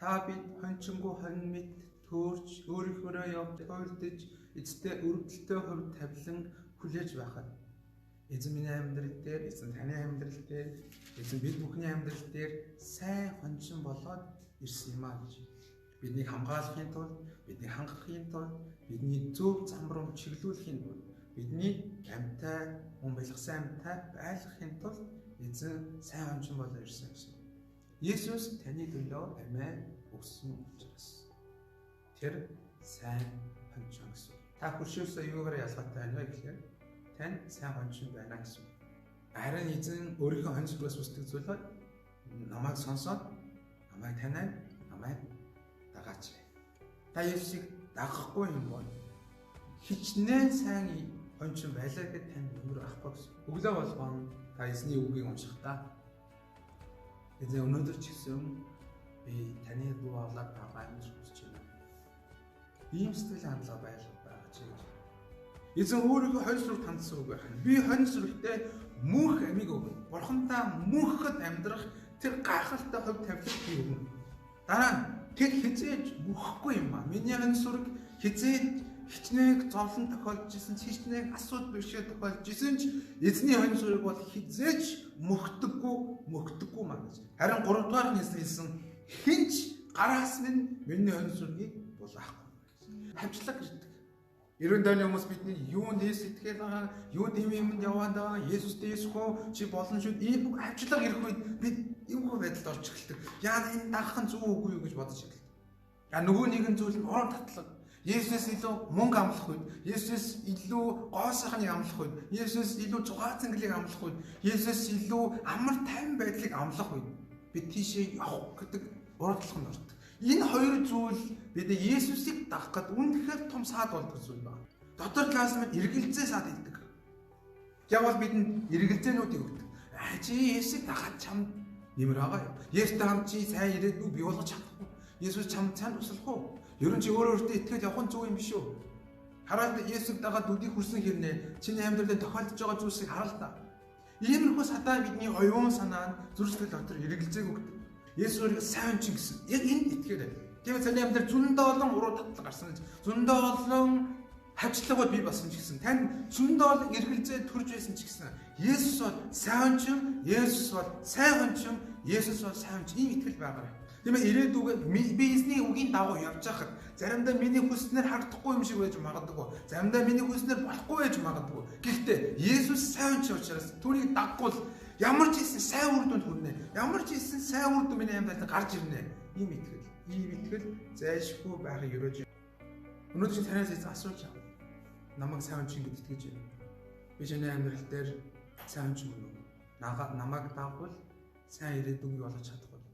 та бид хончингүй хонь мэд төөрч өөрийнхөө явд ойлдож эцтэй өрөвдөлтөй хувь тавилан хүлээж байхад эзэн миний амьдрал дээр, эзэн таны амьдрал дээр, эзэн бид бүхний амьдрал дээр сайн хончин болоод ирсэн юм аа гэж. Биднийг хамгаалахын тулд, биднийг хангахын тулд, бидний зөв зам руу чиглүүлэхийн тулд, бидний амьтай, мөн байлгасан амьтай байлгахын тулд эзэн сайн хончин болоод ирсэн гэсэн. Есүс таны төлөө амиа өгсөн учраас тэр сайн хончин гэсэн. Та хуршөөсөө юугаар ялгаатай байна вэ гэхээр тань сайн хончин байна гэсэн. Харин эзэн өөрийнхөө хонцлогоос үсдэг зүйлээ намайг сонсоод намайг танаад намайг дагаач. Та Есүсийг дагахгүй юм бол хичнээн сайн хончин байлаа гэхэд тань өмөр авахгүй гэсэн. Өглөө болгон та эзний үгийг уншихдаа эзэн өнөөдөр ч гэсэн би таны дуу хоолойг байгаа юм гэж байна. Ийм сэтгэл хандлага байгаа ч гэж. Эзэн өөрийнхөө хонь сүрэг тандсан үг байна. Би хонь сүрэгтэй мөнх амийг өгнө. Бурхантай мөнхөд амьдрах тэр гайхалтай хувь тавилт би өгнө. Дараа нь тэр хизээж мөхгүй юм аа. Миний хонь сүрэг хизээж хичнээн зовлон тохиолдож исэн, хичнээн асуудал бэрхшээл тохиолдож исэн ч эзний хонь сүрэг бол хизээж мөхдөггүй маа гэж. Харин 3 дугаар нь хэлсэн хинч гараас минь миний хонь сүргийг булаахгүй. Хамчлаг ирдэг. 90 дойны хүмүүс бидний юунд сэтгэл байгаа, юунд юмд яваад байгаа, Есүстэй Есүхөө чи болно шүү. Ийм бүх хамчлаг ирэх үед бид эвгүй байдалд орж эхэлдэг. Яа энэ дагах нь зөв үгүй юу гэж бодож эхэлдэг. Нөгөө нэгэн зүйл нь урам татлаг. Есүс илүү мөнгө амлах үед, Есүс илүү гоо сайхныг амлах үед, Есүс илүү зугаа цэнгэлийг амлах үед, Есүс илүү амар тайван байдлыг амлах үед бид тийшээ явах гэдэг урагдлаханд ордог. Энэ хоёр зүйл бидний Есүсийг дагах гэдэг үнэхээр том саад болдог зүйл байна. Дотор талаас нь эргэлзээ саад иддэг. Явал бидэнд эргэлзээнүүдийг өгдөг. Чи Есүсийг дагахад чамд нэмэр байгаа юу? Есүстэй хамт чи сайн ирээдүйг бий болгож чадахгүй. Есүс чамд сайн туслах уу? Ер нь чи өөртөө итгэл явах нь зөв юм биш үү? Хараад Есүсийг дагаад нүдийг хүрсэн хэрнээ чиний амьдралд тохиолдож байгаа зүйлсийг хараа л да. Иймэрхүү садаа бидний оюун санаа нь зүрхсэтгэл дотор эргэлзээг өгдөг. Есүс өөрийгөө сайн ч гэсэн яг энд итгээрэй. Тийм таны амьдрал зөндөө олон уруу татлаг гарсан гэж. Зөндөө олон хавчлагууд бий болсон ч гэсэн тань зөндөө олон эргэлзээ төрж байсан ч гэсэн Есүс бол сайн хончин, Есүс бол сайн хончин, Есүс бол сайн хончин ийм итгэл байгаарай. Тийм ээ ирээдүгөө би эзний үгийн дагуу явж байхад заримдаа миний хүснээр харагдахгүй юм шиг байж магадгүй. Заримдаа миний хүснээр болохгүй байж магадгүй. Гэхдээ Есүс сайн хончин учраас түүнийг дагвал ямар ч хийсэн сайн үр дүнд хүрнэ. Ямар ч хийсэн сайн үр дүн миний амьдралд гарч ирнэ. Ийм итгэл зайлшгүй байхыг өрөөж. Өнөөдөр танаас эзэн асууж байгаа. Намайг сайн хончин гэж итгэж байна. Би чиний амьдрал дээр сайн хончин мөн үү? Намайг дагвал сайн ирээдүг болгож чадахгүй.